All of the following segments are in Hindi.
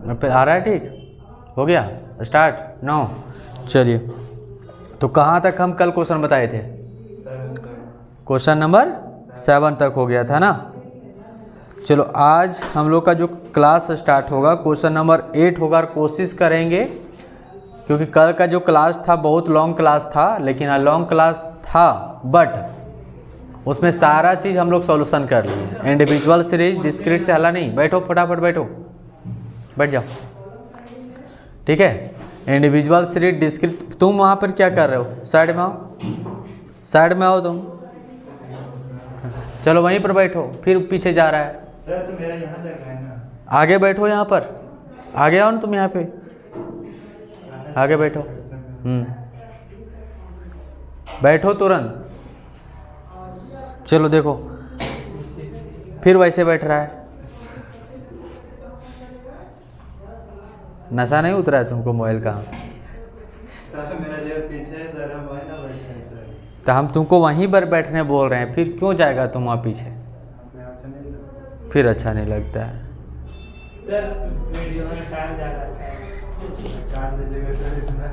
फिर आ रहा है, ठीक हो गया, स्टार्ट नाउ। चलिए, तो कहाँ तक हम कल क्वेश्चन बताए थे? क्वेश्चन नंबर 7 तक हो गया था ना। चलो आज हम लोग का जो क्लास स्टार्ट होगा क्वेश्चन नंबर 8 होगा, और कोशिश करेंगे क्योंकि कल का जो क्लास था बहुत लॉन्ग क्लास था, लेकिन लॉन्ग क्लास था बट उसमें सारा चीज़ हम लोग सॉल्यूशन कर लिए। इंडिविजुअल सीरीज डिस्क्रीट से हला नहीं, बैठो फटाफट बैठो, बैठ जाओ, ठीक है। इंडिविजुअल सीरीज डिस्क्रीट, तुम वहाँ पर क्या कर रहे हो? साइड में आओ, साइड में आओ तुम, चलो वहीं पर बैठो, फिर पीछे जा रहा है। सर तो मेरा यहाँ जगह है ना। आगे बैठो, यहाँ पर आगे आओ ना तुम, यहाँ पे आगे बैठो। बैठो तुरंत। चलो देखो, फिर वैसे बैठ रहा है, नशा नहीं उतरा है तुमको मोबाइल का? सर मेरा जगह पीछे है सर, हम वहीं ना बैठे हैं सर। तो हम तुमको वहीं पर बैठने बोल रहे हैं, फिर क्यों जाएगा तुम वहाँ पीछे? फिर अच्छा नहीं लगता है सर, वीडियो में टाइम जा रहा है, काट दीजिएगा सर इतना।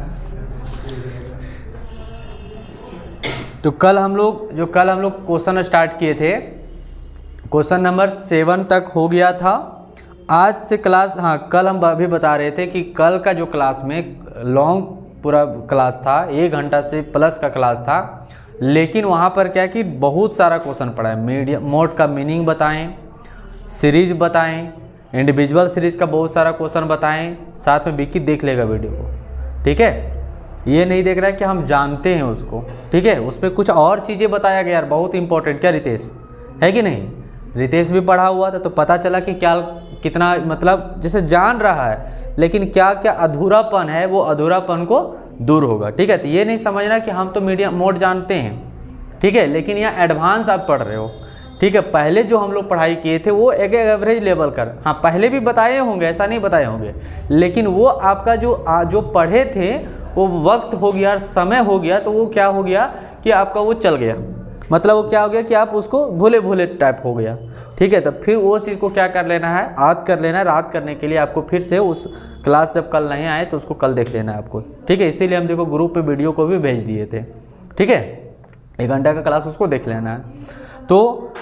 तो कल हम लोग क्वेश्चन स्टार्ट किए थे, क्वेश्चन नंबर 7 तक हो गया था। आज से क्लास, हाँ कल हम अभी बता रहे थे कि कल का जो क्लास में लॉन्ग पूरा क्लास था, 1 घंटा से प्लस का क्लास था, लेकिन वहाँ पर क्या कि बहुत सारा क्वेश्चन पढ़ा है। मीडियम मोड का मीनिंग बताएं, सीरीज बताएं, इंडिविजुअल सीरीज का बहुत सारा क्वेश्चन बताएं, साथ में विकी देख लेगा वीडियो को, ठीक है। ये नहीं देख रहा है कि हम जानते हैं उसको, ठीक है। उसमें कुछ और चीज़ें बताया गया यार, बहुत इंपॉर्टेंट, क्या रितेश है कि नहीं? रितेश भी पढ़ा हुआ था, तो पता चला कि क्या कितना मतलब जैसे जान रहा है, लेकिन क्या क्या अधूरापन है, वो अधूरापन को दूर होगा, ठीक है। तो ये नहीं समझना कि हम तो मीडियम मोड जानते हैं, ठीक है, लेकिन यहाँ एडवांस आप पढ़ रहे हो, ठीक है। पहले जो हम लोग पढ़ाई किए थे वो एक एवरेज लेवल कर, हाँ पहले भी बताए होंगे, ऐसा नहीं बताए होंगे, लेकिन वो आपका जो पढ़े थे वो वक्त हो गया, समय हो गया, तो वो क्या हो गया कि आपका वो चल गया, मतलब वो क्या हो गया कि आप उसको भूले भूले टाइप हो गया, ठीक है। तो फिर वो चीज़ को क्या कर लेना है, याद कर लेना है। याद करने के लिए आपको फिर से उस क्लास जब कल नहीं आए तो उसको कल देख लेना है आपको, ठीक है। इसीलिए हम देखो ग्रुप पे वीडियो को भी भेज दिए थे, ठीक है। 1 घंटा का क्लास उसको देख लेना है। तो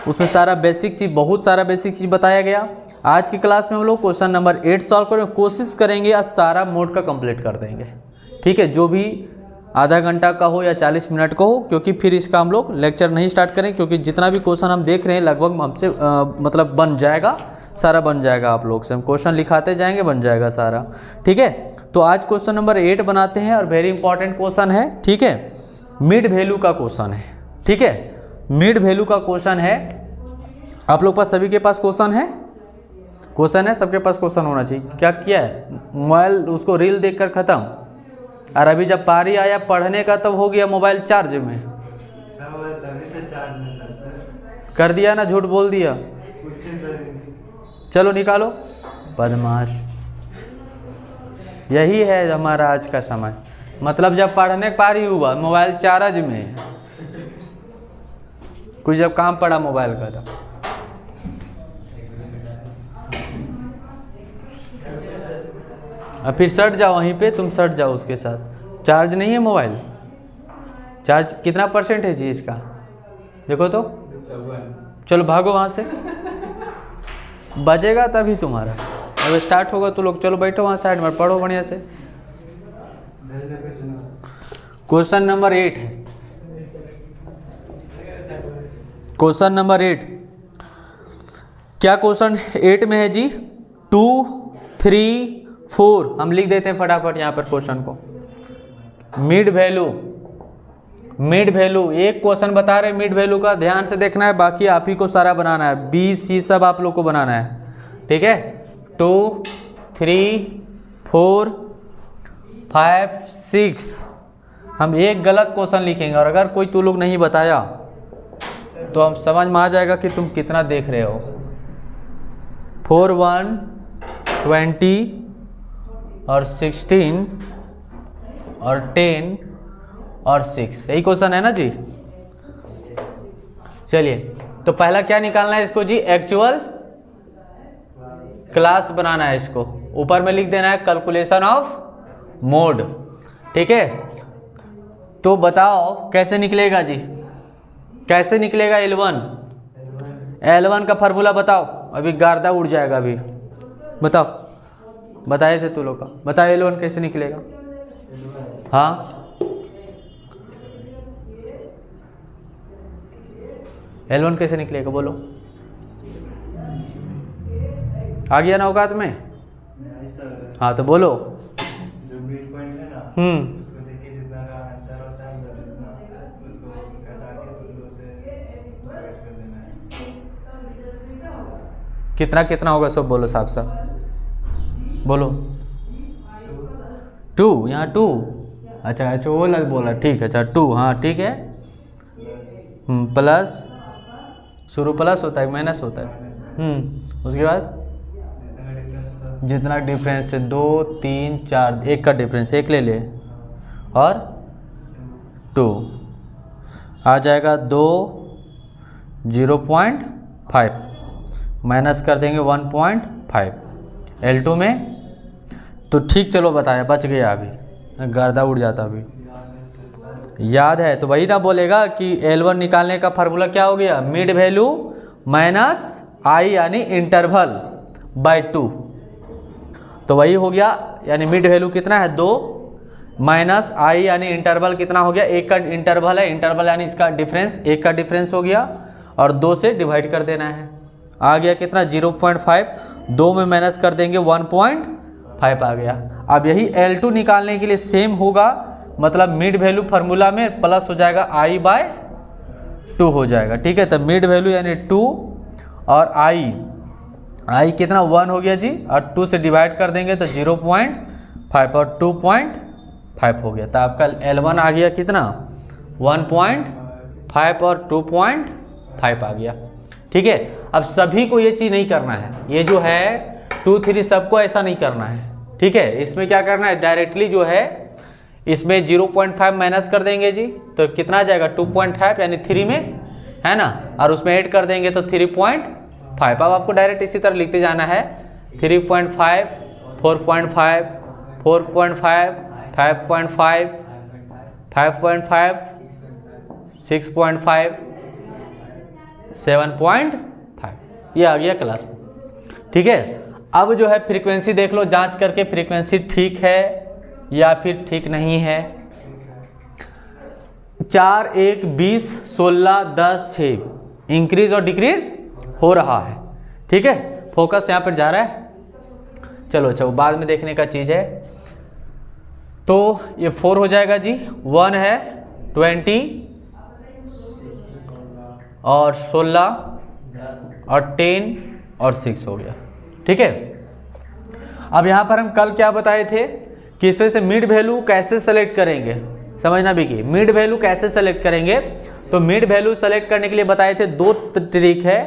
उसमें सारा बेसिक चीज़, बहुत सारा बेसिक चीज़ बताया गया। आज की क्लास में हम लोग क्वेश्चन नंबर 8 सॉल्व करेंगे, कोशिश करेंगे आज सारा मोड का कंप्लीट कर देंगे, ठीक है। जो भी आधा घंटा का हो या 40 मिनट का हो, क्योंकि फिर इसका हम लोग लेक्चर नहीं स्टार्ट करें, क्योंकि जितना भी क्वेश्चन हम देख रहे हैं लगभग हमसे मतलब बन जाएगा, सारा बन जाएगा। आप लोग से हम क्वेश्चन लिखाते जाएंगे, बन जाएगा सारा, ठीक है। तो आज क्वेश्चन नंबर 8 बनाते हैं, और वेरी इंपॉर्टेंट क्वेश्चन है, ठीक है। मिड वैल्यू का क्वेश्चन है, ठीक है। मिड वैल्यू का क्वेश्चन है। आप लोग पास, सभी के पास क्वेश्चन है? क्वेश्चन है, सबके पास क्वेश्चन होना चाहिए। क्या किया है? मोबाइल उसको रील देखकर ख़त्म, और अभी जब पारी आया पढ़ने का तब हो गया मोबाइल चार्ज में। तभी से चार्ज नहीं था सर। कर दिया ना, झूठ बोल दिया। चलो निकालो, बदमाश। यही है हमारा आज का समय, मतलब जब पढ़ने पारी हुआ मोबाइल चार्ज में, कुछ जब काम पड़ा मोबाइल का था। अब फिर सट जाओ वहीं पे, तुम सट जाओ उसके साथ। चार्ज नहीं है मोबाइल, चार्ज कितना % है जी इसका, देखो तो। चलो भागो वहाँ से, बजेगा तभी तुम्हारा। अब स्टार्ट होगा तो लोग, चलो बैठो वहाँ साइड में, पढ़ो बढ़िया से। क्वेश्चन नंबर 8 है, क्वेश्चन नंबर 8। क्या क्वेश्चन 8 में है जी? 2, 3, 4 हम लिख देते हैं फटाफट यहाँ पर क्वेश्चन को। मिड वैल्यू, मिड वैल्यू एक क्वेश्चन बता रहे मिड वैल्यू का, ध्यान से देखना है, बाकी आप ही को सारा बनाना है, बी सी सब आप लोग को बनाना है, ठीक है। 2, 3, 4, 5, 6 हम एक गलत क्वेश्चन लिखेंगे, और अगर कोई तू लोग नहीं बताया तो हम समझ में आ जाएगा कि तुम कितना देख रहे हो। 4, 1, 20 और 16 और 10 और 6, यही क्वेश्चन है ना जी। चलिए, तो पहला क्या निकालना है इसको जी? एक्चुअल क्लास बनाना है इसको। ऊपर में लिख देना है कैलकुलेशन ऑफ मोड। ठीक है, तो बताओ कैसे निकलेगा जी, कैसे निकलेगा L1? L1 का फार्मूला बताओ, अभी गर्दा उड़ जाएगा अभी। बताओ, बताए थे तू लोग का, बताओ L1 कैसे निकलेगा? हाँ, L1 कैसे निकलेगा बोलो? आ गया ना औकात में? नहीं सर, हाँ तो बोलो। जो मिड पॉइंट है ना, उसको देखिए जितना का अंतर होता है मतलब जितना, उसको घटा के 2 से डिवाइड कर देना है। कितना कितना होगा सब बोलो, साफ साफ बोलो। 2, यहाँ 2, अच्छा अच्छा वो लग बोला, ठीक है, अच्छा 2, हाँ ठीक है। प्लस, शुरू प्लस होता है माइनस होता है। उसके बाद जितना डिफरेंस है 2 3 4, एक का डिफरेंस एक ले ले, और 2 आ जाएगा 2 0.5 माइनस कर देंगे 1.5 L2 में। तो ठीक, चलो बताया, बच गया, अभी गर्दा उड़ जाता अभी। याद है तो वही ना बोलेगा कि L1 निकालने का फार्मूला क्या हो गया, मिड वैल्यू माइनस आई यानी इंटरवल बाय 2। तो वही हो गया, यानी मिड वैल्यू कितना है 2 माइनस आई यानी इंटरवल कितना हो गया, 1 का इंटरवल है, इंटरवल यानी इसका डिफरेंस, 1 का डिफरेंस हो गया, और 2 से डिवाइड कर देना है। आ गया कितना 0.5, 2 में माइनस कर देंगे 1.5 आ गया। अब यही L2 निकालने के लिए सेम होगा, मतलब मिड वैल्यू फार्मूला में प्लस हो जाएगा आई बाय 2 हो जाएगा। ठीक है, तो मिड वैल्यू यानी 2 और आई कितना 1 हो गया जी, और 2 से डिवाइड कर देंगे तो 0.5 और 2.5 हो गया। तो आपका L1 आ गया कितना 1.5 और 2.5 आ गया। ठीक है, अब सभी को ये चीज़ नहीं करना है, ये जो है 2 3 सबको ऐसा नहीं करना है। ठीक है, इसमें क्या करना है, डायरेक्टली जो है इसमें 0.5 माइनस कर देंगे जी, तो कितना आ जाएगा 2.5 यानी 3 में है ना, और उसमें ऐड कर देंगे तो 3.5। अब आपको डायरेक्ट इसी तरह लिखते जाना है 3.5 4.5 4.5 5.5 5.5 6.5 7.5, ये आ गया क्लास में। ठीक है, अब जो है फ्रीक्वेंसी देख लो, जांच करके फ्रीक्वेंसी ठीक है या फिर ठीक नहीं है। 4 1 20 16 10 6 इंक्रीज और डिक्रीज हो रहा है। ठीक है, फोकस यहाँ पर जा रहा है। चलो अच्छा, वो बाद में देखने का चीज़ है। तो ये 4 हो जाएगा जी, 1 है 20 और 16 और 10 और 6 हो गया। ठीक है, अब यहाँ पर हम कल क्या बताए थे कि इसमें से मिड वैल्यू कैसे सेलेक्ट करेंगे, समझना भी कि मिड वैल्यू कैसे सेलेक्ट करेंगे। तो मिड वैल्यू सेलेक्ट करने के लिए बताए थे 2 ट्रिक है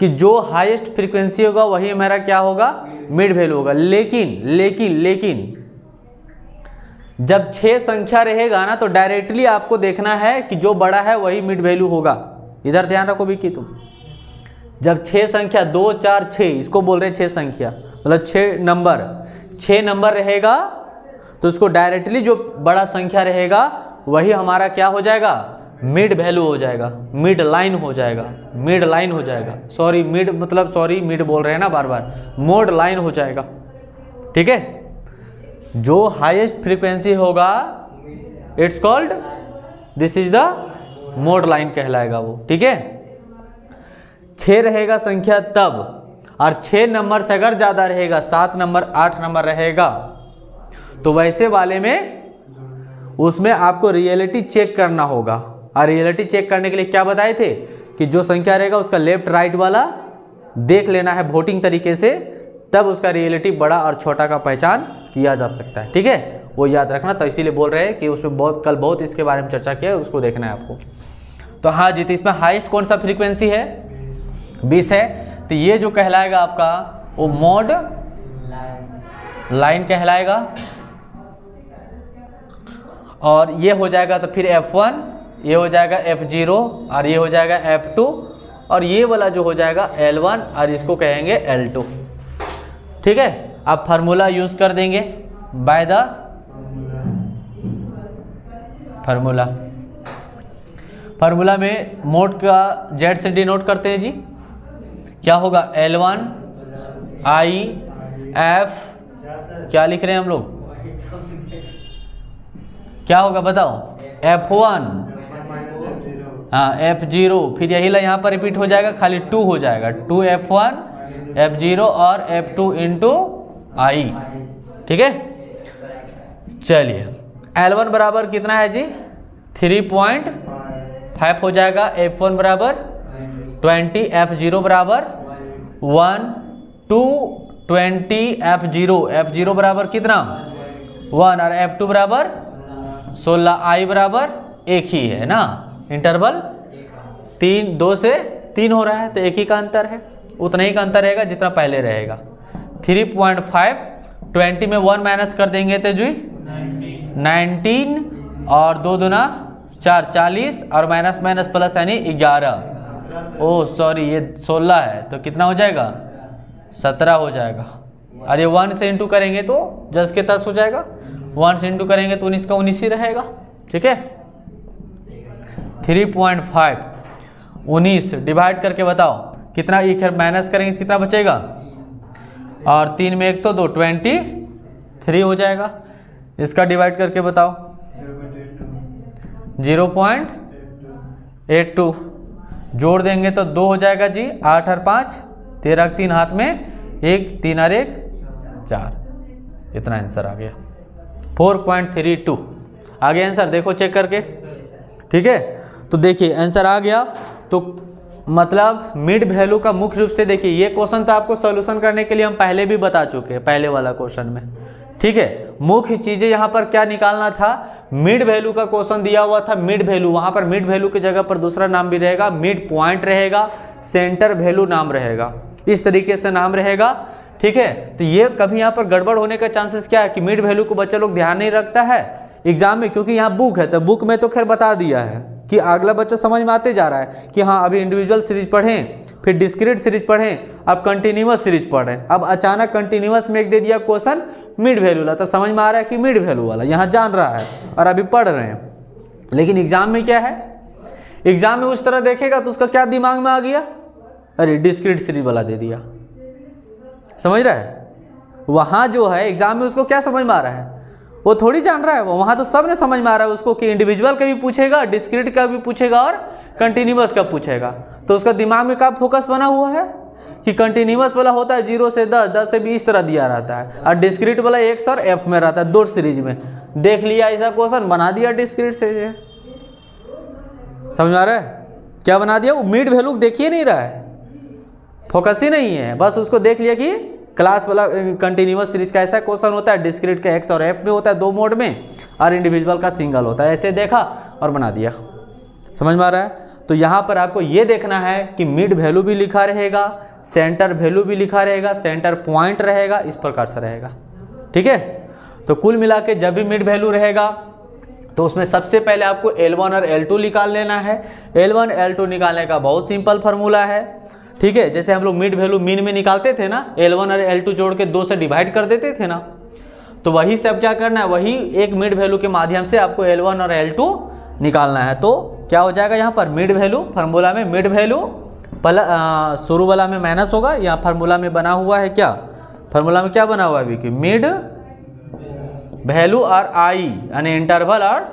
कि जो हाईएस्ट फ्रीक्वेंसी होगा वही हमारा क्या होगा, मिड वैल्यू होगा। लेकिन जब 6 संख्या रहेगा ना तो डायरेक्टली आपको देखना है कि जो बड़ा है वही मिड वैल्यू होगा। इधर ध्यान रखो भी कि तुम जब 6 संख्या 2 4 6 इसको बोल रहे हैं 6 संख्या, मतलब 6 नंबर रहेगा तो उसको डायरेक्टली जो बड़ा संख्या रहेगा वही हमारा क्या हो जाएगा, मिड वैल्यू हो जाएगा, मिड लाइन हो जाएगा। सॉरी मिड बोल रहे हैं ना बार बार, मोड लाइन हो जाएगा। ठीक है, जो हाईएस्ट फ्रीक्वेंसी होगा it's called, this is the mode line कहलाएगा वो। ठीक है, 6 रहेगा संख्या तब, और 6 नंबर से अगर ज़्यादा रहेगा, 7 नंबर 8 नंबर रहेगा, तो वैसे वाले में उसमें आपको रियलिटी चेक करना होगा। और रियलिटी चेक करने के लिए क्या बताए थे कि जो संख्या रहेगा उसका लेफ्ट राइट वाला देख लेना है वोटिंग तरीके से, तब उसका रियलिटी बड़ा और छोटा का पहचान किया जा सकता है। ठीक है, वो याद रखना। तो इसीलिए बोल रहे हैं कि उसमें कल बहुत इसके बारे में चर्चा किया है, उसको देखना है आपको। तो हाँ जी, तो इसमें हाईएस्ट कौन सा फ्रीक्वेंसी है, 20 है। तो ये जो कहलाएगा आपका वो मोड लाइन कहलाएगा, और ये हो जाएगा तो फिर F1, ये हो जाएगा F0, और ये हो जाएगा F2, और ये वाला जो हो जाएगा L1, और इसको कहेंगे L2। ठीक है, आप फार्मूला यूज़ कर देंगे बाय द फार्मूला में मोड का जेड से डिनोट करते हैं जी। क्या होगा L1 I F, क्या लिख रहे हैं हम लोग, क्या होगा बताओ, F1, हाँ F0, फिर यही ला यहाँ पर रिपीट हो जाएगा, खाली 2 हो जाएगा, 2F1 F0 और F2 इंटू I। ठीक है, चलिए L1 बराबर कितना है जी 3.5 हो जाएगा, F1 बराबर 20, F0 बराबर 1, 2 20 F0 बराबर कितना 1 और F2 बराबर 16, I बराबर 1 ही है ना, इंटरवल 2 से 3 हो रहा है तो एक ही का अंतर है, उतना ही का अंतर रहेगा जितना पहले रहेगा। 3.5 20 में 1 माइनस कर देंगे तो जी 19 और 2 दूना 4 40 और माइनस माइनस प्लस यानी 11, ओह सॉरी ये 16 है तो कितना हो जाएगा 17 हो जाएगा। और ये 1 से इंटू करेंगे तो 10 के 10 हो जाएगा, 1 से इंटू करेंगे तो 19 का 19 ही रहेगा। ठीक है, 3.5 19 डिवाइड करके बताओ कितना, एक माइनस करेंगे कितना बचेगा, और 3 में 1 तो 2 23 हो जाएगा। इसका डिवाइड करके बताओ 0.82, जोड़ देंगे तो 2 हो जाएगा जी, 8 और 5 13, 3 हाथ में 1, 3 और 1 4, इतना आंसर आ गया 4.32 आ गया आंसर, देखो चेक करके। ठीक है, तो देखिए आंसर आ गया। तो मतलब मिड वैल्यू का मुख्य रूप से देखिए, ये क्वेश्चन तो आपको सॉल्यूशन करने के लिए हम पहले भी बता चुके हैं पहले वाला क्वेश्चन में। ठीक है, मुख्य चीजें यहाँ पर क्या निकालना था, मिड वैल्यू का क्वेश्चन दिया हुआ था, मिड वैल्यू, वहां पर मिड वैल्यू की जगह पर दूसरा नाम भी रहेगा, मिड पॉइंट रहेगा, सेंटर वैल्यू नाम रहेगा, इस तरीके से नाम रहेगा। ठीक है, तो ये कभी यहाँ पर गड़बड़ होने का चांसेस क्या है कि मिड वैल्यू को बच्चा लोग ध्यान नहीं रखता है एग्जाम में, क्योंकि यहाँ बुक है तो बुक में तो खैर बता दिया है कि अगला बच्चा समझ में आते जा रहा है कि हाँ अभी इंडिविजुअल सीरीज पढ़ें, फिर डिस्क्रीट सीरीज पढ़ें, अब कंटिन्यूअस सीरीज पढ़ें। अब अचानक कंटिन्यूअस में एक दे दिया क्वेश्चन मिड वैल्यू वाला, तो समझ में आ रहा है कि मिड वैल्यू वाला यहाँ जान रहा है और अभी पढ़ रहे हैं। लेकिन एग्जाम में क्या है, एग्जाम में उस तरह देखेगा तो उसका क्या दिमाग में आ गया, अरे डिस्क्रीट सीरीज वाला दे दिया, समझ रहा है। वहाँ जो है एग्जाम में उसको क्या समझ में आ रहा है, वो थोड़ी जान रहा है, वहाँ तो सब ने समझ में आ रहा है उसको कि इंडिविजुअल का भी पूछेगा, डिस्क्रीट का भी पूछेगा और कंटिन्यूअस का पूछेगा। तो उसका दिमाग में क्या फोकस बना हुआ है कि कंटिन्यूअस वाला होता है 0 से 10, 10 से 20 तरह दिया रहता है, और डिस्क्रीट वाला 1 और F में रहता है 2 सीरीज में। देख लिया ऐसा क्वेश्चन, बना दिया डिस्क्रीट से, समझ में आ रहा है क्या बना दिया, वो मिड वैल्यू देखिए नहीं रहा है, फोकस ही नहीं है, बस उसको देख लिया कि क्लास वाला कंटिन्यूअस सीरीज का ऐसा क्वेश्चन होता है, डिस्क्रीट का X और F में होता है 2 मोड में, और इंडिविजुअल का सिंगल होता है, ऐसे देखा और बना दिया। समझ में आ रहा है। तो यहाँ पर आपको ये देखना है कि मिड वैल्यू भी लिखा रहेगा, सेंटर वैल्यू भी लिखा रहेगा, सेंटर पॉइंट रहेगा, इस प्रकार से रहेगा। ठीक है, तो कुल मिला के जब भी मिड वैल्यू रहेगा तो उसमें सबसे पहले आपको L1 और L2 निकाल लेना है। L1 L2 निकालने का बहुत सिंपल फार्मूला है। ठीक है, जैसे हम लोग मिड वैल्यू मीन में निकालते थे ना, L1 और L2 जोड़ के 2 से डिवाइड कर देते थे ना, तो वही से अब क्या करना है, वही एक मिड वैल्यू के माध्यम से आपको L1 और L2 निकालना है। तो क्या हो जाएगा यहाँ पर मिड वैल्यू, फार्मूला में मिड वैल्यू शुरू वाला में माइनस होगा, यहाँ फार्मूला में बना हुआ है क्या, फार्मूला में क्या बना हुआ है अभी कि मिड वैल्यू और I यानी इंटरवल और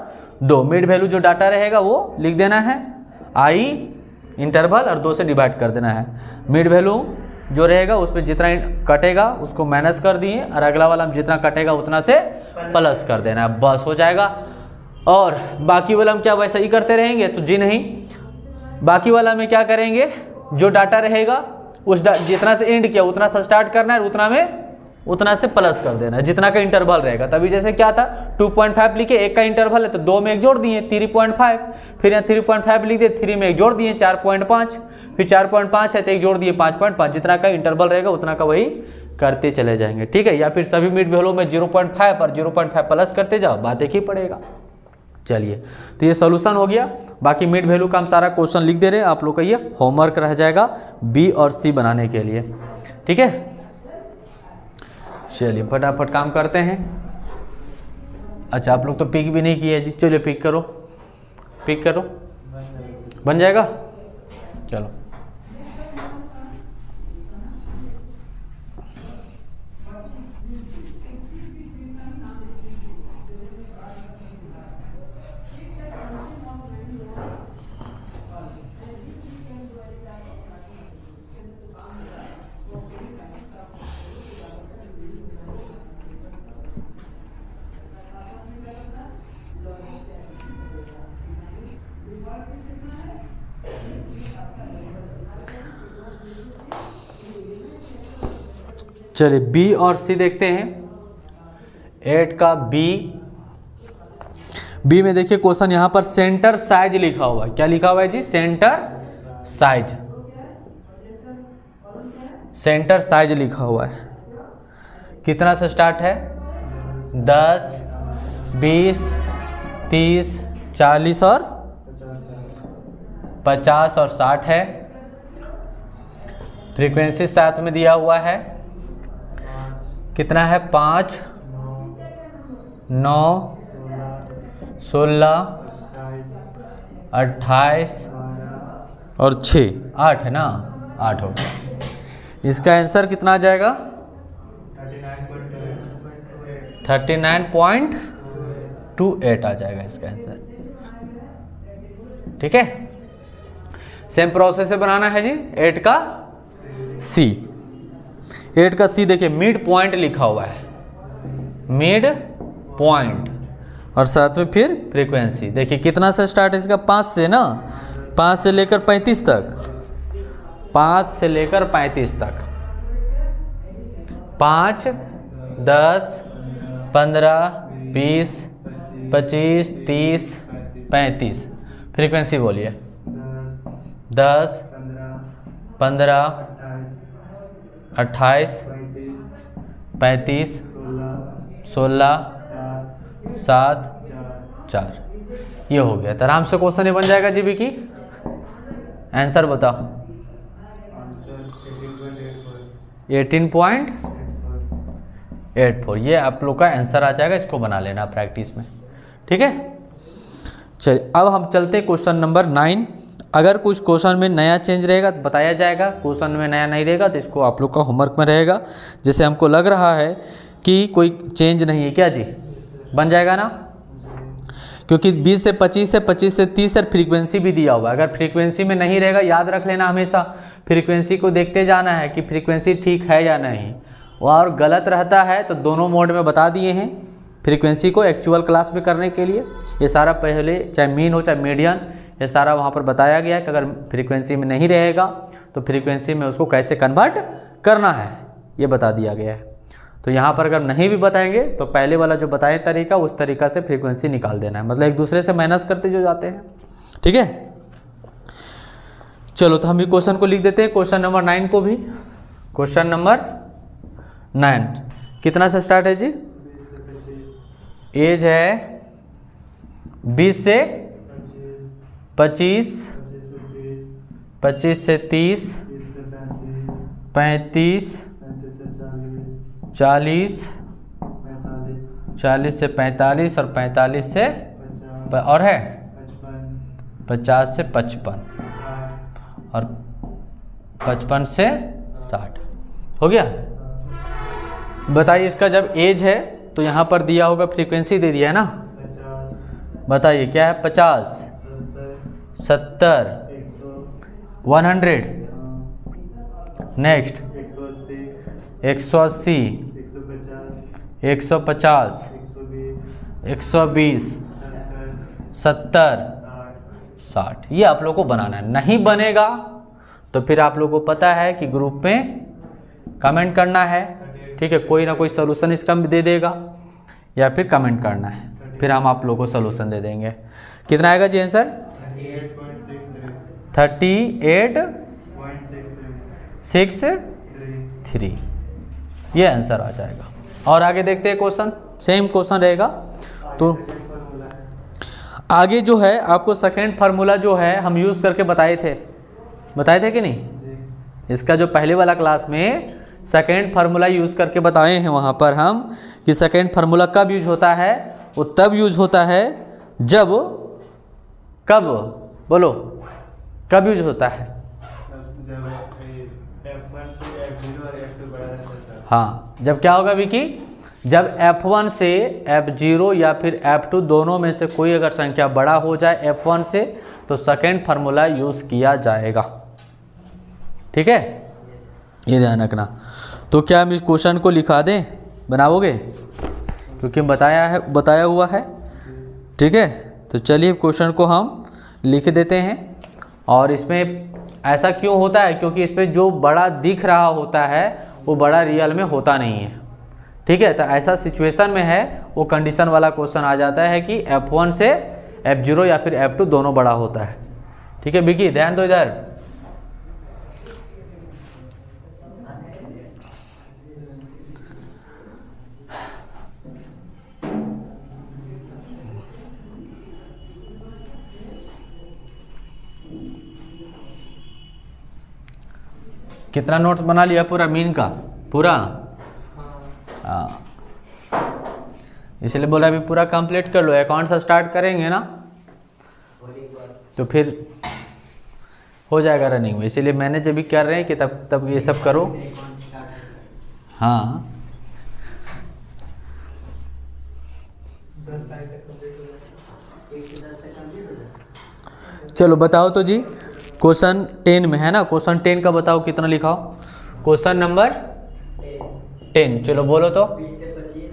2, मिड वैल्यू जो डाटा रहेगा वो लिख देना है, I इंटरवल और 2 से डिवाइड कर देना है। मिड वैल्यू जो रहेगा उस पर जितना कटेगा उसको माइनस कर दिए, और अगला वाला में जितना कटेगा उतना से प्लस कर देना है, बस हो जाएगा। और बाकी वाला में क्या वैसा ही करते रहेंगे, तो जी नहीं, बाकी वाला में क्या करेंगे, जो डाटा रहेगा उस जितना से एंड किया उतना से स्टार्ट करना है, उतना में उतना से प्लस कर देना है, जितना का इंटरवल रहेगा। तभी जैसे क्या था 2.5 लिखे, 1 का इंटरवल है तो 2 में 1 जोड़ दिए 3.5, फिर यहाँ 3.5 लिख दिए, 3 में 1 जोड़ दिए 4.5, फिर 4.5 है तो 1 जोड़ दिए 5.5, जितना का इंटरवल रहेगा उतना का वही करते चले जाएंगे। ठीक है, या फिर सभी मिड वैल्यू में 0.5 और 0.5 प्लस करते जाओ, बात एक ही पड़ेगा। चलिए, तो ये सोल्यूशन हो गया। बाकी मिड वैल्यू का हम सारा क्वेश्चन लिख दे रहे हैं, आप लोग का ये होमवर्क रह जाएगा B और C बनाने के लिए। ठीक है, चलिए फटाफट काम करते हैं। अच्छा आप लोग तो पिक भी नहीं किए जी, चलिए पिक करो, पिक करो, बन जाएगा। चलो चलिए बी और सी देखते हैं। 8 का बी में देखिए क्वेश्चन यहाँ पर सेंटर साइज लिखा हुआ है। क्या लिखा हुआ है जी? सेंटर साइज, सेंटर साइज लिखा हुआ है। कितना से स्टार्ट है? 10, 20, 30, 40 और 50 और 60 है। फ्रीक्वेंसी साथ में दिया हुआ है। कितना है? 5, 9, 16, 28 और 6, 8 है ना? 8 हो गया। इसका आंसर कितना आ जाएगा? 39.28 आ जाएगा इसका आंसर। ठीक है, सेम प्रोसेस से बनाना है जी। 8 का सी, 8 का सी देखिए मिड पॉइंट लिखा हुआ है, मिड पॉइंट और साथ में फिर फ्रीक्वेंसी। देखिए कितना से स्टार्ट है इसका? 5 से ना, 5 से लेकर 35 तक, 5 से लेकर 35 तक, 5, 10, 15, 20, 25, 30, 35। फ्रीक्वेंसी बोलिए। 10, 15, 28, 35, 16, 7, 4। ये हो गया। तो आराम से क्वेश्चन ये बन जाएगा जी विकी। आंसर बताओ। 18.84। ये आप लोग का आंसर आ जाएगा। इसको बना लेना प्रैक्टिस में। ठीक है, चलिए अब हम चलते हैं क्वेश्चन नंबर 9। अगर कुछ क्वेश्चन में नया चेंज रहेगा तो बताया जाएगा, क्वेश्चन में नया नहीं रहेगा तो इसको आप लोग का होमवर्क में रहेगा। जैसे हमको लग रहा है कि कोई चेंज नहीं है, क्या जी? बन जाएगा ना, क्योंकि 20 से 25 है, 25 से 30 और फ्रीक्वेंसी भी दिया हुआ है। अगर फ्रीक्वेंसी में नहीं रहेगा, याद रख लेना हमेशा फ्रीक्वेंसी को देखते जाना है कि फ्रीक्वेंसी ठीक है या नहीं, और गलत रहता है तो दोनों मोड में बता दिए हैं फ्रीक्वेंसी को एक्चुअल क्लास में करने के लिए। ये सारा पहले चाहे मीन हो चाहे मीडियन, ये सारा वहाँ पर बताया गया है कि अगर फ्रीक्वेंसी में नहीं रहेगा तो फ्रीक्वेंसी में उसको कैसे कन्वर्ट करना है, ये बता दिया गया है। तो यहाँ पर अगर नहीं भी बताएंगे तो पहले वाला जो बताए तरीका, उस तरीका से फ्रीक्वेंसी निकाल देना है, मतलब एक दूसरे से माइनस करते जो जाते हैं। ठीक है, चलो तो हम ये क्वेश्चन को लिख देते हैं, क्वेश्चन नंबर 9 को भी। क्वेश्चन नंबर 9 कितना से स्टार्ट है जी? एज है 20 से 25, 25 से 30, 35, 40, 40 से 45 और 45 से और है 50 से 55 और 55 से 60 हो गया। बताइए इसका जब एज है तो यहाँ पर दिया होगा, फ्रीक्वेंसी दे दिया है ना, बताइए क्या है? 50, 70, 100, नेक्स्ट 180, 150, 120, 70, 60। ये आप लोग को बनाना है। नहीं बनेगा तो फिर आप लोग को पता है कि ग्रुप में कमेंट करना है। ठीक है, कोई ना कोई सोल्यूशन इसका भी दे देगा या फिर कमेंट करना है, फिर हम आप लोग को सोल्यूशन दे देंगे। कितना आएगा जी आंसर? 38.63 ये आंसर आ जाएगा। और आगे देखते हैं क्वेश्चन, सेम क्वेश्चन रहेगा। तो आगे जो है आपको सेकेंड फार्मूला जो है हम यूज़ करके बताए थे कि नहीं? इसका जो पहले वाला क्लास में सेकेंड फार्मूला यूज़ करके बताए हैं वहाँ पर हम कि सेकेंड फार्मूला कब यूज होता है। वो तब यूज होता है जब, कब बोलो, कब यूज होता है? जब F1 से F0 और F2 बड़ा रहता है। हाँ, जब क्या होगा विकी? जब F1 से F0 या फिर F2 दोनों में से कोई अगर संख्या बड़ा हो जाए F1 से, तो सेकेंड फार्मूला यूज़ किया जाएगा। ठीक है, ये ध्यान रखना। तो क्या हम इस क्वेश्चन को लिखा दें, बनाओगे? क्योंकि बताया हुआ है। ठीक है, तो चलिए क्वेश्चन को हम लिख देते हैं। और इसमें ऐसा क्यों होता है? क्योंकि इसमें जो बड़ा दिख रहा होता है वो बड़ा रियल में होता नहीं है। ठीक है, तो ऐसा सिचुएशन में है वो कंडीशन वाला क्वेश्चन आ जाता है कि F1 से F0 या फिर F2 दोनों बड़ा होता है। ठीक है विकी, ध्यान दो इधर। कितना नोट्स बना लिया पूरा मीन का? पूरा? हाँ, इसलिए बोला अभी पूरा कंप्लीट कर लो। अकाउंट से स्टार्ट करेंगे ना तो फिर हो जाएगा रनिंग में, इसीलिए मैनेज अभी कर रहे हैं कि तब ये सब करो। हाँ, 10 तारीख तक कंप्लीट हो जाएगा। चलो बताओ तो जी, क्वेश्चन 10 में है ना, क्वेश्चन 10 का बताओ कितना लिखाओ? क्वेश्चन नंबर 10, चलो बोलो तो। 20 से 25,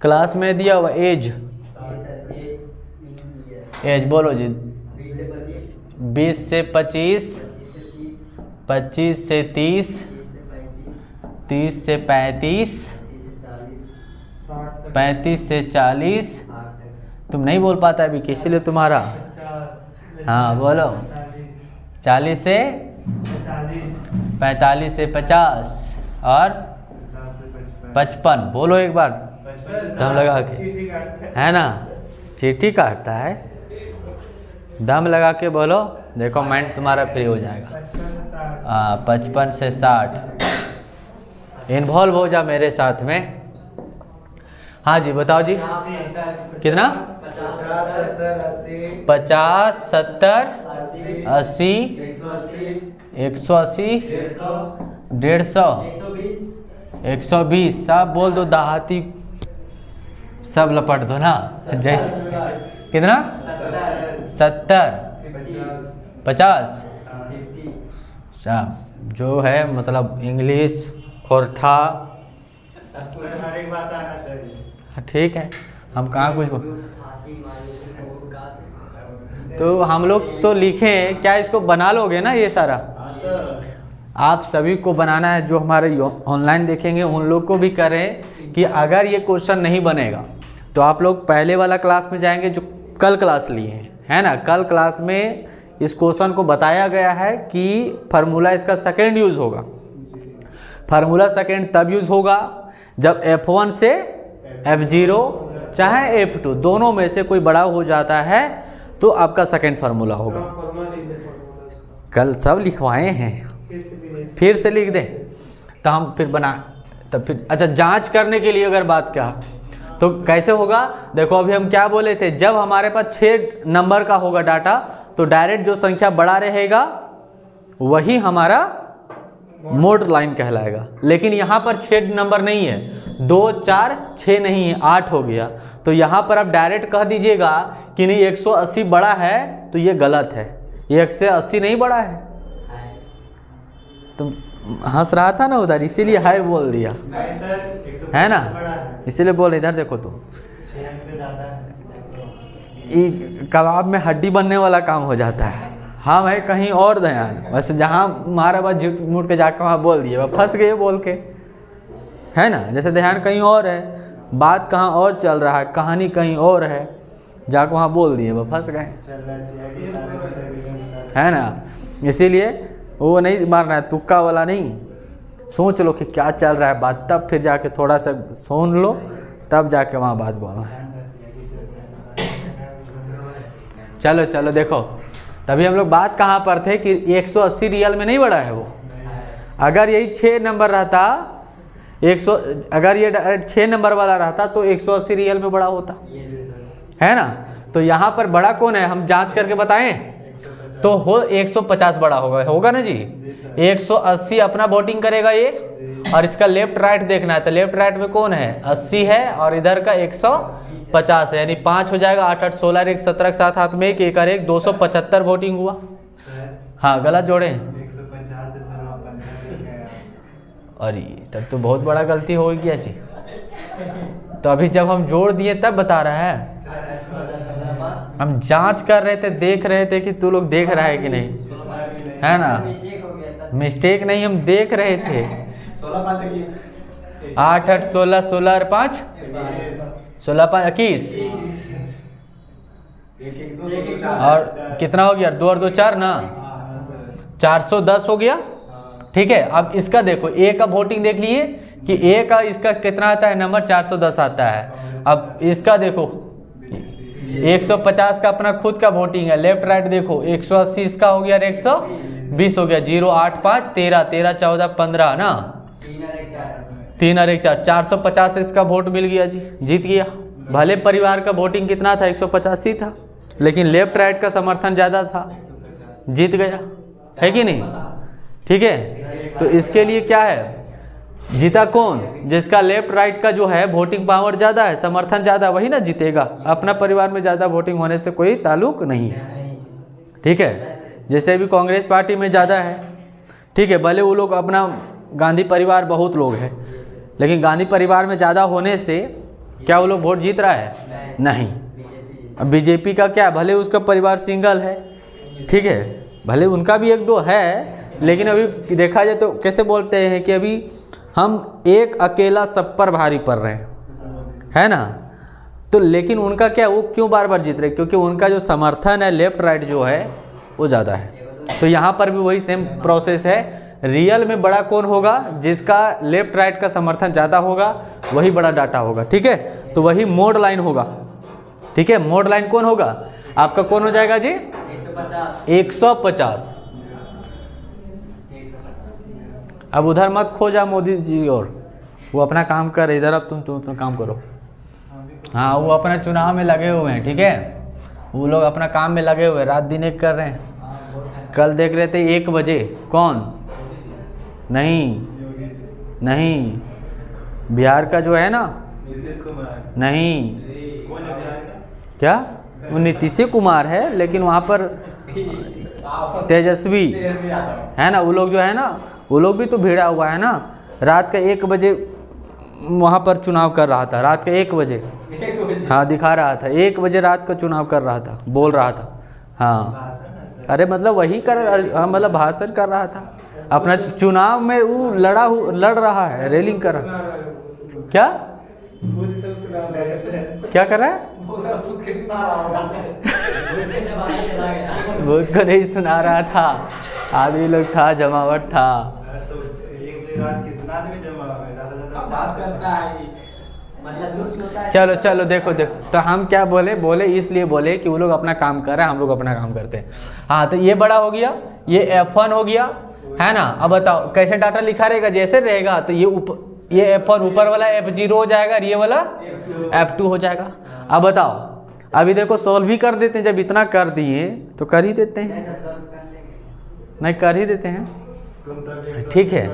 क्लास में दिया हुआ एज, एज बोलो जी। 20 से 25, 25 से 30, 30 से 35, 35 से 40। तुम नहीं बोल पाता अभी, इसीलिए तुम्हारा। 50, हाँ बोलो। 40 से 45 से 50 और 50 से 55। बोलो एक बार दम लगा के, चीटी काटते हैं। है ना? चीटी काटता है, दम लगा के बोलो, देखो माइंड तुम्हारा फ्री हो जाएगा। 55 से 60। हाँ, 55 से 60। इन्वॉल्व हो जा मेरे साथ में। हाँ जी बताओ जी, कितना? 50, 70, 80, 180, 150, 120। सब बोल दो, देहाती सब लपट दो ना। जैसे कितना? 70, 50। जो है मतलब इंग्लिश, खोरठा, सर हर एक भाषा आना चाहिए। ठीक है, हम कहाँ कुछ तो हम लोग तो लिखें, क्या इसको बना लोगे ना ये सारा? हाँ सर। आप सभी को बनाना है, जो हमारे ऑनलाइन देखेंगे उन लोग को भी करें कि अगर ये क्वेश्चन नहीं बनेगा तो आप लोग पहले वाला क्लास में जाएंगे जो कल क्लास लिए हैं, है ना? कल क्लास में इस क्वेश्चन को बताया गया है कि फार्मूला इसका सेकेंड यूज़ होगा। फार्मूला सेकेंड तब यूज़ होगा जब F1 से F0 चाहे F2 दोनों में से कोई बड़ा हो जाता है तो आपका सेकेंड फार्मूला होगा। फॉर्मूला लिख दे, फॉर्मूला इसका। कल सब लिखवाए हैं, फिर से लिख दें तो हम फिर बना, तब फिर अच्छा जांच करने के लिए अगर बात क्या तो कैसे होगा? देखो अभी हम क्या बोले थे, जब हमारे पास 6 नंबर का होगा डाटा तो डायरेक्ट जो संख्या बड़ा रहेगा वही हमारा मोड लाइन कहलाएगा। लेकिन यहाँ पर 6 नंबर नहीं है, 2, 4, 6 नहीं है, 8 हो गया। तो यहाँ पर आप डायरेक्ट कह दीजिएगा कि नहीं 180 बड़ा है, तो ये गलत है, ये 180 नहीं बड़ा है। तुम हंस रहा था ना उधर, इसीलिए हाय बोल दिया, नहीं सर, 150 है ना? बड़ा है, इसीलिए बोल, इधर देखो तुम, 6 अंक से ज़्यादा है। ये कबाब में हड्डी बनने वाला काम हो जाता है। हम है कहीं और ध्यान, वैसे जहाँ हमारा बात झूठ मूठ के जाकर वहाँ बोल दिए, वह फंस गए बोल के, है ना? जैसे ध्यान कहीं और है, बात कहाँ और चल रहा है, कहानी कहीं और है, जाकर वहाँ बोल दिए, वह फंस गए, चल रहा है CID तारे की तरह भी है ना? इसीलिए वो नहीं मारना है, तुक्का वाला नहीं, सोच लो कि क्या चल रहा है बात, तब फिर जाके थोड़ा सा सुन लो, तब जाके वहाँ बात बोलना है। चलो चलो देखो, तभी हम लोग बात कहाँ पर थे कि 180 रियल में नहीं बढ़ा है वो। अगर यही 6 नंबर रहता 100, अगर ये 6 नंबर वाला रहता तो 180 रियल में बड़ा होता, है ना। तो यहाँ पर बड़ा कौन है, हम जांच करके बताएं तो हो 150 बड़ा होगा ना जी। 180 अपना वोटिंग करेगा ये, और इसका लेफ्ट राइट देखना है, तो लेफ्ट राइट में कौन है 80 है, और इधर का 150 है, यानी 5 हो जाएगा। 8 8 16 1 17 के साथ हाथ में 1 1 और 1 275 वोटिंग हुआ। हाँ गलत जोड़े, 150 से सर आप 15 हैं। अरे तब तो बहुत बड़ा गलती हो गया जी। तो अभी जब हम जोड़ दिए तब बता रहा है, हम जांच कर रहे थे, देख रहे थे कि तू लोग देख रहा है कि नहीं, है ना। मिस्टेक नहीं, हम देख रहे थे। 8 8 16 16 और 5 16 5 21 और कितना हो गया, 2 और 2 4 ना, 410 हो गया। ठीक है, अब इसका देखो, ए का वोटिंग देख लिए कि ए का इसका कितना आता है नंबर, 410 आता है। अब इसका देखो 150 का अपना खुद का वोटिंग है, लेफ्ट राइट देखो 180 इसका हो गया और 120 हो गया। 0 8 5 13 13 14 15 ना, 3 और 1 4 450 इसका वोट मिल गया जी, जीत गया। भले परिवार का वोटिंग कितना था 185 था, लेकिन लेफ्ट राइट का समर्थन ज़्यादा था, जीत गया, है कि नहीं। ठीक है, तो इसके लिए क्या है, जीता कौन, जिसका लेफ्ट राइट का जो है वोटिंग पावर ज़्यादा है, समर्थन ज़्यादा, वही ना जीतेगा। अपना परिवार में ज़्यादा वोटिंग होने से कोई ताल्लुक नहीं है। ठीक है, जैसे भी कांग्रेस पार्टी में ज़्यादा है, ठीक है, भले वो लोग अपना गांधी परिवार बहुत लोग हैं, लेकिन गांधी परिवार में ज़्यादा होने से क्या वो लोग वोट जीत रहा है, नहीं। अब बीजेपी का क्या, भले उसका परिवार सिंगल है, ठीक है, भले उनका भी 1 2 है, लेकिन अभी देखा जाए तो कैसे बोलते हैं कि अभी हम एक अकेला सब पर भारी पड़ रहे हैं, है ना। तो लेकिन उनका क्या, वो क्यों बार बार जीत रहे, क्योंकि उनका जो समर्थन है लेफ्ट राइट जो है वो ज़्यादा है। तो यहाँ पर भी वही सेम प्रोसेस है, रियल में बड़ा कौन होगा, जिसका लेफ्ट राइट का समर्थन ज़्यादा होगा वही बड़ा डाटा होगा। ठीक है, तो वही मोड लाइन होगा। ठीक है, मोड लाइन कौन होगा आपका, कौन हो जाएगा जी 150। अब उधर मत खो जा मोदी जी, और वो अपना काम कर, इधर अब तुम अपना काम करो। हाँ, वो अपना चुनाव में लगे हुए हैं, ठीक है, वो लोग अपना काम में लगे हुए हैं, रात दिन एक कर रहे हैं। कल देख रहे थे 1 बजे, कौन, नहीं बिहार का जो है ना, नहीं क्या, वो नीतीश कुमार है, लेकिन वहाँ पर तेजस्वी है ना, वो लोग जो है ना, वो लोग भी तो भिड़ा हुआ है ना। रात का 1 बजे वहाँ पर चुनाव कर रहा था, रात का 1 बजे, हाँ दिखा रहा था, 1 बजे रात का चुनाव कर रहा था, बोल रहा था। हाँ, अरे मतलब वही कर, मतलब भाषण कर रहा था, अपना चुनाव में वो लड़ रहा है, रेलिंग कर रहा। क्या क्या कर रहा है, भूत को नहीं सुना रहा था, आदमी लोग था, जमावट था। तो एक बजे रात कितना आदमी जमा है, चलो चलो देखो, तो हम क्या बोले इसलिए बोले कि वो लोग अपना काम कर रहे हैं, हम लोग अपना काम करते हैं। हाँ, तो ये बड़ा हो गया, ये F1 हो गया, है ना। अब बताओ कैसे डाटा लिखा रहेगा, जैसे रहेगा तो ये F1 ऊपर वाला F0 हो जाएगा, और ये वाला F2 हो जाएगा। अब बताओ, अभी देखो सॉल्व भी कर देते हैं, जब इतना कर दिए तो कर ही देते हैं, नहीं कर ही देते हैं, ठीक है।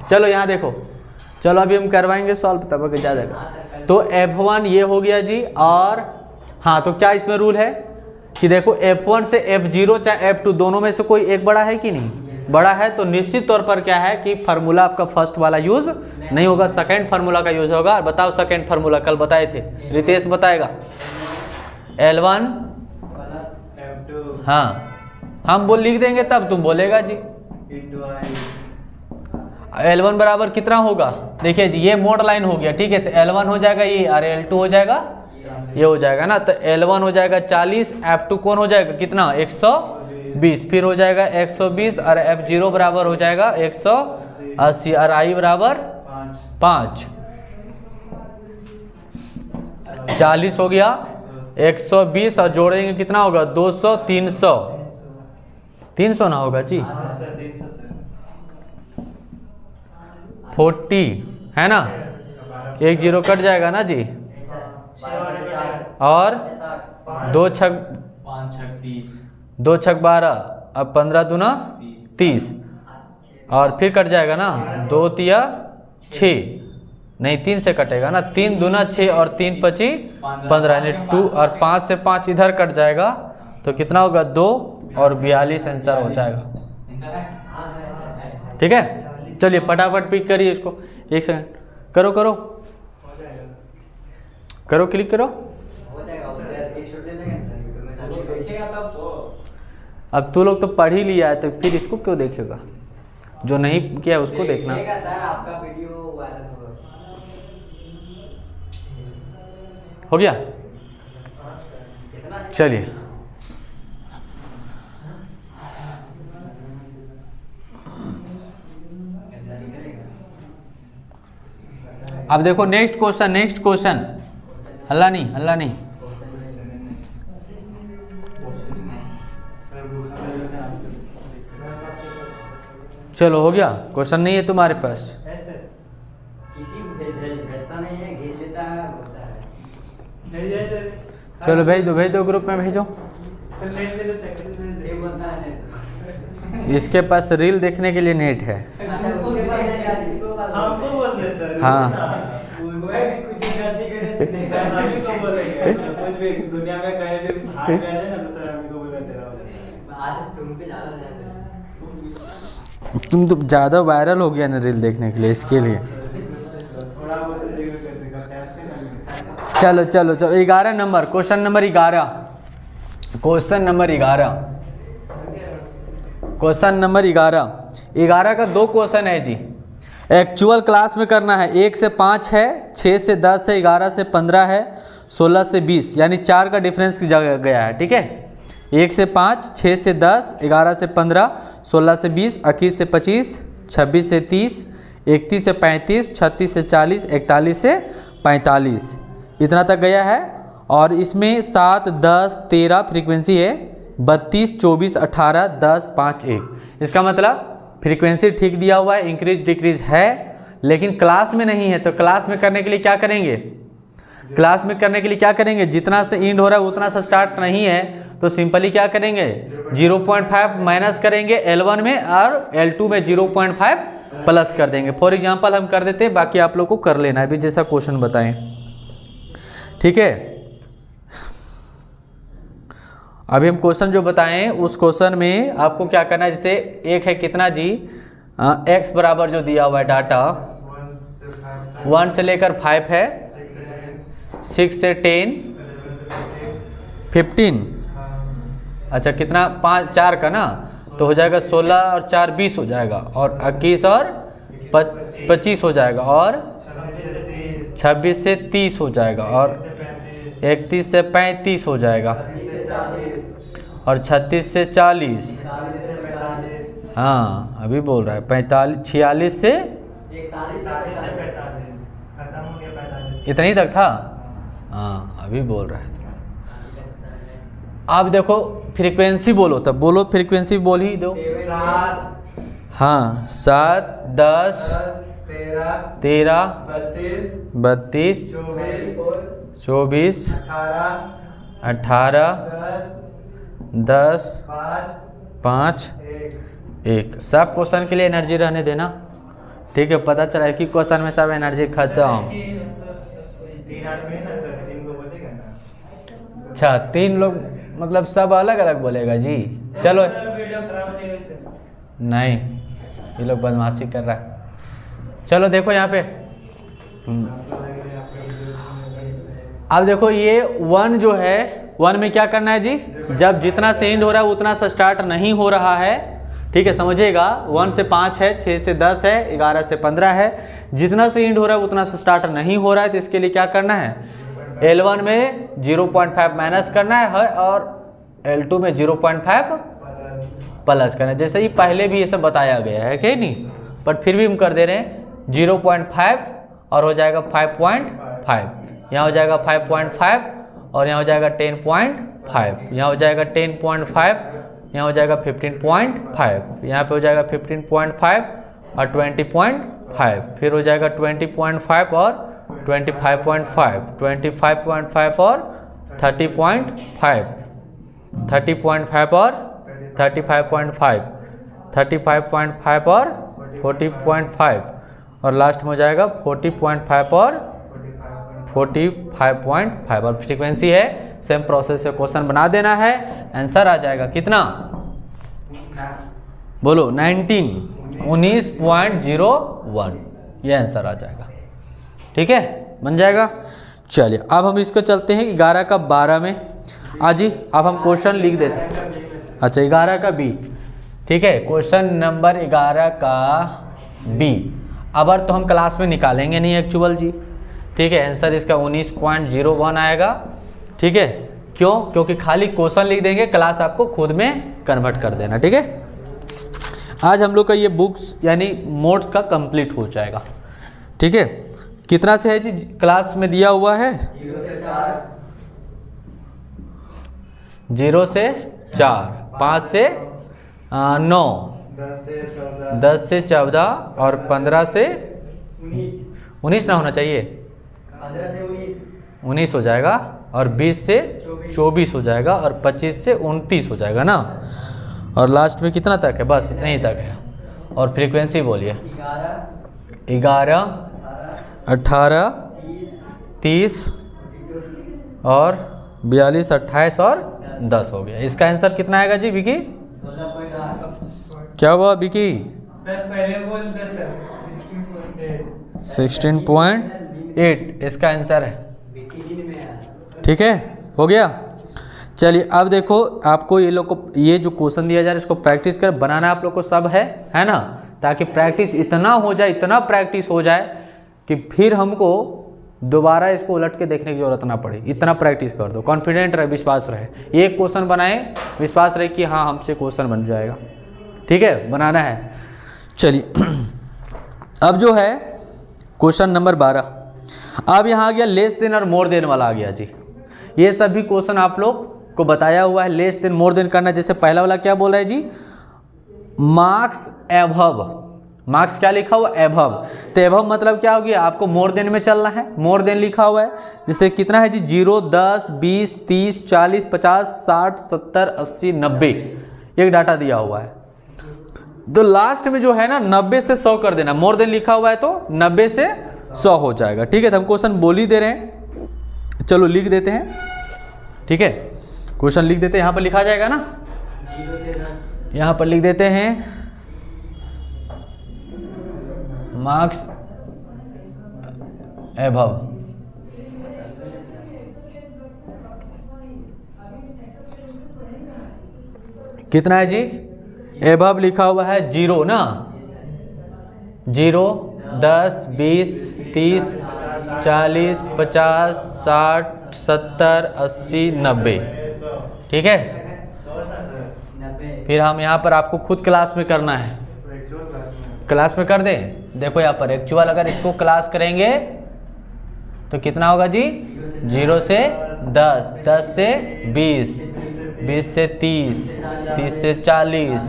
चलो यहाँ देखो, चलो अभी हम करवाएंगे सॉल्व, तब जा जाएगा। तो F1 ये हो गया जी, और हाँ, तो क्या इसमें रूल है कि देखो F1 से F0 चाहे F2 दोनों में से कोई एक बड़ा है कि नहीं, बड़ा है, तो निश्चित तौर पर क्या है कि फार्मूला आपका फर्स्ट वाला यूज नहीं होगा, सेकंड फार्मूला का यूज होगा। बताओ सेकंड फार्मूला, कल बताए थे, रितेश बताएगा। L1 हाँ, हम लिख देंगे तब तुम बोलेगा जी। L1 बराबर कितना होगा, देखिए जी, ये मोड लाइन हो गया, ठीक है, तो L1 हो जाएगा ये, और L2 हो जाएगा ये, हो जाएगा ना। तो L1 हो जाएगा 40, F2 कौन हो जाएगा कितना 120, फिर हो जाएगा 120, और F0 बराबर हो जाएगा 180, और I बराबर 5। 40 हो गया, 120 और जोड़ेंगे कितना होगा 200, 300 ना होगा जी, 40 है ना, एक जीरो कट जाएगा ना जी, और 2 छक 12, अब 15 दूना 30, और फिर कट जाएगा ना, 2 तिया 6, नहीं 3 से कटेगा ना, 3 दूना 6 और 3 पची 15, यानी 2 और 5 से 5 इधर कट जाएगा तो कितना होगा 2 और 42 आंसर हो जाएगा। ठीक है, चलिए फटाफट पिक करिए इसको, 1 सेकंड करो करो करो, क्लिक करो। अब तू लोग तो पढ़ ही लिया है तो फिर इसको क्यों देखेगा, जो नहीं किया उसको देखना। सर आपका वीडियो वायरल होगा। हो गया, चलिए अब देखो नेक्स्ट क्वेश्चन, हल्ला नहीं चलो हो गया, क्वेश्चन नहीं है तुम्हारे पास, किसी भेजता नहीं है, भेज लेता है, होता है। नहीं है सर, चलो भेज दो ग्रुप में भेजो। सर नेट ले लेते हैं, ये बोलता है इसके पास रील देखने के लिए नेट है। हमको बोल रहे सर। हाँ कोई भी कुछ गलती करे सर हम को बोलेंगे, कुछ भी दुनिया में कहीं भी हार गए ना तो सर हमको बोला तेरा हो जाता है। आदत तुम पे ज्यादा ध्यान देना। तुम तो ज़्यादा वायरल हो गया ना रील देखने के लिए, इसके लिए। थोड़ा बहुत देखो कैसे का कैप्शन है। चलो 11 नंबर, क्वेश्चन नंबर 11 का 2 क्वेश्चन है जी। एक्चुअल क्लास में करना है, 1 से 5 है, 6 से 10 है, 11 से 15 है, 16 से 20, यानी 4 का डिफरेंस गया है। ठीक है, 1 से 5, 6 से 10, 11 से 15, 16 से 20, 21 से 25, 26 से 30, 31 से 35, 36 से 40, 41 से 45, इतना तक गया है। और इसमें 7, 10, 13 फ्रीक्वेंसी है, 32, 24, 18, 10, 5, 1। इसका मतलब फ्रीक्वेंसी ठीक दिया हुआ है, इंक्रीज डिक्रीज है, लेकिन क्लास में नहीं है। तो क्लास में करने के लिए क्या करेंगे, जितना से इंड हो रहा है उतना से स्टार्ट नहीं है, तो सिंपली क्या करेंगे, 0.5 माइनस करेंगे L1 में, और L2 में 0.5 प्लस कर देंगे। फॉर एग्जांपल हम कर देते हैं, बाकी आप लोग को कर लेना है अभी जैसा क्वेश्चन बताएं। ठीक है, अभी हम क्वेश्चन जो बताएं उस क्वेश्चन में आपको क्या करना है, जैसे एक है कितना जी, x बराबर जो दिया हुआ है डाटा 1 से लेकर 5 है, 6 से 10, 15, अच्छा कितना 5 4 का ना, तो हो जाएगा 16 और 4 20 हो जाएगा, और 21 और 25 हो जाएगा, और 26 से 30 हो जाएगा, और 31 से 35 हो जाएगा, और 36 से 40, हाँ अभी बोल रहा है 45, 46 से 45 खत्म हो गया 45। इतना ही तक था, हाँ अभी बोल रहा है। आप देखो फ्रीक्वेंसी बोलो, तब बोलो फ्रीक्वेंसी बोल ही दो। 7, हाँ 7, 10, 13, 32, 24, 18, 10, 5, 1। सब क्वेश्चन के लिए एनर्जी रहने देना। ठीक है, पता चला कि क्वेश्चन में सब एनर्जी खत्म। 3 आदमी है ना सर, 3 को बोलेगा ना। अच्छा 3 लोग मतलब सब अलग अलग बोलेगा जी। चलो वीडियो खराब हो जाएगा सर। नहीं, ये लोग बदमाशी कर रहा है। चलो देखो यहाँ पे, अब देखो ये 1 जो है, 1 में क्या करना है जी, जब जितना से एंड हो रहा है उतना से स्टार्ट नहीं हो रहा है। ठीक है, समझिएगा 1 से 5 है, 6 से 10 है, 11 से 15 है, जितना से एंड हो रहा है उतना से स्टार्ट नहीं हो रहा है। तो इसके लिए क्या करना है, L1 में 0.5 माइनस करना है, और L2 में 0.5 प्लस करना है। जैसे ही पहले भी ये सब बताया गया है कि नहीं, बट फिर भी हम कर दे रहे हैं 0.5, और हो जाएगा 5.5, यहाँ हो जाएगा 5.5, और यहाँ हो जाएगा 10.5, यहाँ हो जाएगा 10.5, यहाँ हो जाएगा 15.5, यहाँ पे हो जाएगा 15.5, और 20.5, फिर हो जाएगा 20.5 और 25.5, 25.5 और 30.5, 30.5 और 35.5, 35.5 और 40.5 और लास्ट में हो जाएगा 40.5 और 45.5 और फ्रीक्वेंसी है। सेम प्रोसेस से क्वेश्चन बना देना है, आंसर आ जाएगा कितना, बोलो 19.01, ये आंसर आ जाएगा। ठीक है, बन जाएगा। चलिए अब हम इसको चलते हैं 11 का 12 में। जी अब हम क्वेश्चन लिख देते हैं। अच्छा 11 का बी, ठीक है, क्वेश्चन नंबर 11 का बी। अबर तो हम क्लास में निकालेंगे नहीं एक्चुअल जी, ठीक है। आंसर इसका 19.01 आएगा। ठीक है, क्यों? क्योंकि खाली क्वेश्चन लिख देंगे, क्लास आपको खुद में कन्वर्ट कर देना। ठीक है, आज हम लोग का ये बुक्स यानी मोड्स का कंप्लीट हो जाएगा। ठीक है, कितना से है जी क्लास में दिया हुआ है? 0 से 4, 5 से 9, 10 से 14 और 15 से 19 ना होना चाहिए, 15 से 19 हो जाएगा और 20 से 24 हो जाएगा और 25 से 29 हो जाएगा ना। और लास्ट में कितना तक है? बस इतने ही तक है। और फ्रीक्वेंसी बोलिए 11, 18, 30 और 42, 28 और 10 हो गया। इसका आंसर कितना आएगा जी विकी? 16.8। क्या हुआ विकी? सर पहले बोलते सर 16.8 इसका आंसर है। ठीक है, हो गया। चलिए अब देखो, आपको ये लोग को ये जो क्वेश्चन दिया जा रहा है इसको प्रैक्टिस कर बनाना आप लोग को सब है ना, ताकि प्रैक्टिस इतना हो जाए, इतना प्रैक्टिस हो जाए कि फिर हमको दोबारा इसको उलट के देखने की जरूरत ना पड़े। इतना प्रैक्टिस कर दो, कॉन्फिडेंट रहे, विश्वास रहे। एक क्वेश्चन बनाए, विश्वास रहे कि हाँ हमसे क्वेश्चन बन जाएगा। ठीक है, बनाना है। चलिए अब जो है क्वेश्चन नंबर 12, अब यहाँ आ गया लेस देन और मोर देन वाला आ गया जी। ये सभी क्वेश्चन आप लोग को बताया हुआ है, लेस देन मोर देन करना। जैसे पहला वाला क्या बोल रहा है जी, मार्क्स एभव, मार्क्स क्या लिखा हुआ? एभव। तो एभव मतलब क्या हो गया? आपको मोर देन में चलना है, मोर देन लिखा हुआ है। जैसे कितना है जी? 0, 10, 20, 30, 40, 50, 60, 70, 80, 90 एक डाटा दिया हुआ है। तो लास्ट में जो है ना 90 से 100 कर देना। मोर देन लिखा हुआ है तो 90 से 100 हो जाएगा। ठीक है, तो हम क्वेश्चन बोल ही दे रहे हैं, चलो लिख देते हैं। ठीक है, क्वेश्चन लिख देते हैं, यहाँ पर लिखा जाएगा ना, 0 से 10। यहाँ पर लिख देते हैं मार्क्स एभव। कितना है जी? एभव लिखा हुआ है 0 ना, 0, 10, 20, 30, 40, 50, 60, 70, 80, 90। ठीक है, फिर हम यहाँ पर आपको खुद क्लास में करना है, क्लास में कर दें। देखो यहाँ पर एक्चुअल अगर इसको क्लास करेंगे तो कितना होगा जी? 0 से 10, 10 से 20, 20 से 30, 30 से 40,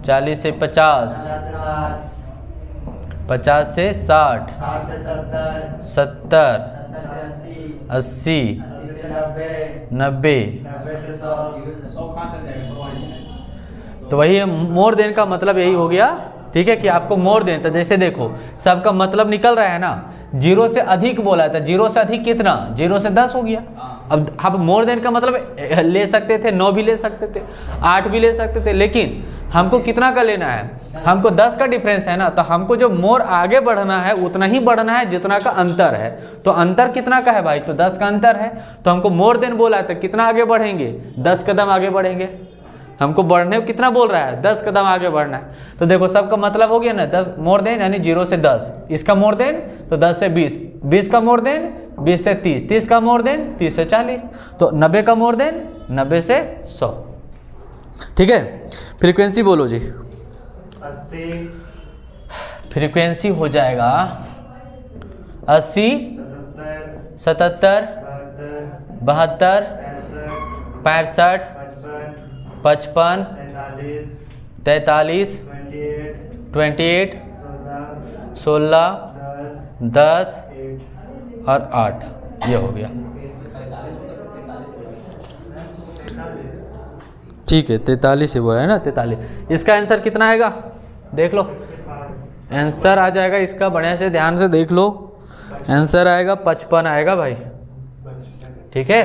40 से 50, 50 से 60, 70, 80, 90। तो वही मोर देन का मतलब यही हो गया। ठीक है, कि आपको मोर देन, तो जैसे देखो सबका मतलब निकल रहा है ना। 0 से अधिक बोला था, 0 से अधिक कितना? 0 से 10 हो गया। अब आप मोर देन का मतलब ले सकते थे, 9 भी ले सकते थे, 8 भी ले सकते थे, लेकिन हमको कितना का लेना है? हमको 10 का डिफरेंस है ना, तो हमको जो मोर आगे बढ़ना है उतना ही बढ़ना है जितना का अंतर है। तो अंतर कितना का है भाई? तो 10 का अंतर है। तो हमको मोर देन बोला है तो कितना आगे बढ़ेंगे? 10 कदम आगे बढ़ेंगे। हमको बढ़ने कितना बोल रहा है? 10 कदम आगे बढ़ना है। तो देखो सबका मतलब हो गया ना, 10 मोर देन यानी 0 से 10, इसका मोर देन तो 10 से 20, 20 का मोर देन 20 से 30, 30 का मोर देन 30 से 40, तो 90 का मोर देन 90 से 100। ठीक है, फ्रीक्वेंसी बोलो जी। 80, फ्रीक्वेंसी हो जाएगा 80, 77, 72, 65, 55, 43, 28, 16, 16, 10, 10 8, और 8, ये हो गया। 43, ठीक है, 43 ही बोला है ना, 43। इसका आंसर कितना आएगा देख लो, आंसर आ जाएगा इसका, बढ़िया से ध्यान से देख लो, आंसर आएगा 55 आएगा भाई। 55। ठीक है,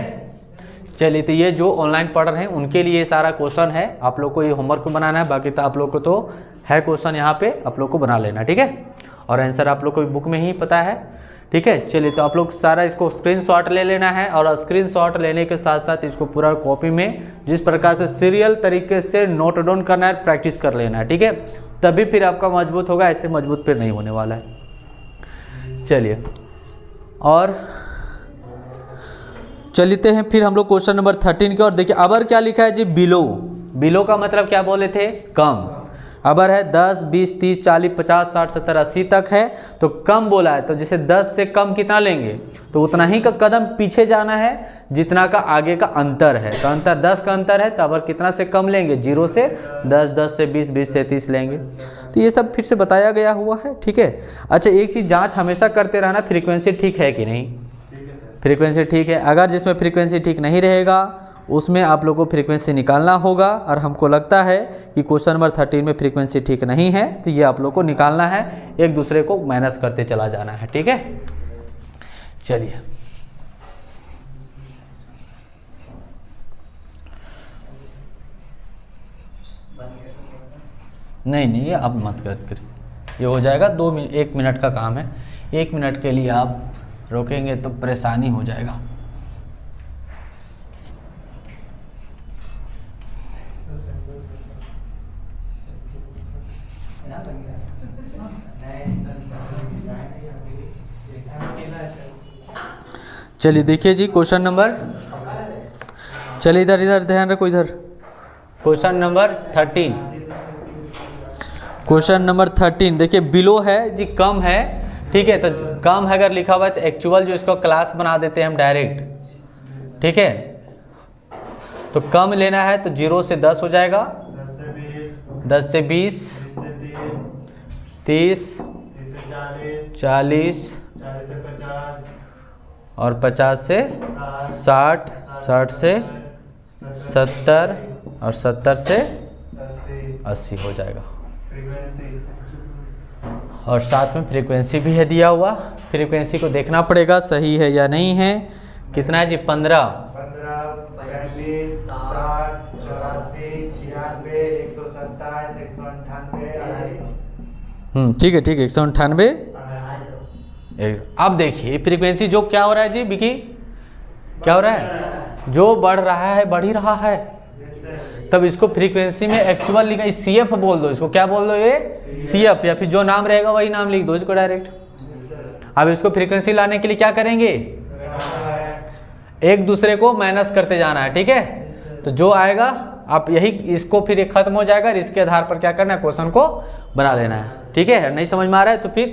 चलिए तो ये जो ऑनलाइन पढ़ रहे हैं उनके लिए सारा क्वेश्चन है, आप लोग को ये होमवर्क बनाना है, बाकी तो आप लोग को तो है क्वेश्चन यहाँ पे, आप लोग को बना लेना। ठीक है, और आंसर आप लोग को बुक में ही पता है। ठीक है, चलिए तो आप लोग सारा इसको स्क्रीनशॉट ले लेना है, और स्क्रीनशॉट लेने के साथ साथ इसको पूरा कॉपी में जिस प्रकार से सीरियल तरीके से नोट डाउन करना है, प्रैक्टिस कर लेना है। ठीक है, तभी फिर आपका मजबूत होगा, ऐसे मजबूत फिर नहीं होने वाला है। चलिए और चलते हैं फिर हम लोग क्वेश्चन नंबर 13 के। और देखिए अबर क्या लिखा है जी, बिलो। बिलो का मतलब क्या बोले थे, कम। अबर है 10, 20, 30, 40, 50, 60, 70, 80 तक है, तो कम बोला है, तो जैसे 10 से कम कितना लेंगे, तो उतना ही का कदम पीछे जाना है जितना का आगे का अंतर है। तो अंतर 10 का अंतर है, तो अबर कितना से कम लेंगे, 0 से 10, 10 से 20, 20 से 30 लेंगे। तो ये सब फिर से बताया गया हुआ है। ठीक है, अच्छा एक चीज़ जाँच हमेशा करते रहना, फ्रीक्वेंसी ठीक है कि नहीं। फ्रीक्वेंसी ठीक है, अगर जिसमें फ्रीक्वेंसी ठीक नहीं रहेगा उसमें आप लोगों को फ्रीक्वेंसी निकालना होगा, और हमको लगता है कि क्वेश्चन नंबर 13 में फ्रीक्वेंसी ठीक नहीं है, तो ये आप लोग को निकालना है, एक दूसरे को माइनस करते चला जाना है। ठीक है, चलिए नहीं ये अब मत कर, ये हो जाएगा 1 मिनट का काम है, 1 मिनट के लिए आप रोकेंगे तो परेशानी हो जाएगा। चलिए देखिए जी क्वेश्चन नंबर, चलिए इधर इधर ध्यान रखो, इधर क्वेश्चन नंबर 13। क्वेश्चन नंबर 13 देखिए, बिलो है जी, कम है। ठीक है, तो कम है अगर लिखा हुआ है तो एक्चुअल जो इसको क्लास बना देते हैं हम डायरेक्ट। ठीक है, तो कम लेना है तो 0 से 10 हो जाएगा, 10 से 20, 10 से 20, 20 से 30, 30 से 40, 40 40 से 50, और 50 से 60, 60 से 70 और 70 से 80 हो जाएगा। फ्रीक्वेंसी और साथ में फ्रीक्वेंसी भी है दिया हुआ, फ्रीक्वेंसी को देखना पड़ेगा सही है या नहीं है। कितना है जी, 15, 15, 45, 60, 84, 96, 127, 198, 250। ठीक है, ठीक है, 198। 250। अब देखिए फ्रीक्वेंसी जो क्या हो रहा है जी बिकी, क्या हो रहा है, जो बढ़ रहा है बढ़ ही रहा है, तब इसको फ्रीक्वेंसी में एक्चुअल लिखा, CF बोल दो, इसको क्या बोल दो, ये CF, या फिर जो नाम रहेगा वही नाम लिख दो इसको डायरेक्ट। अब इसको फ्रीक्वेंसी लाने के लिए क्या करेंगे, एक दूसरे को माइनस करते जाना है। ठीक है, तो जो आएगा आप यही, इसको फिर खत्म हो जाएगा, इसके आधार पर क्या करना है, क्वेश्चन को बना लेना है। ठीक है, नहीं समझ में आ रहा है तो फिर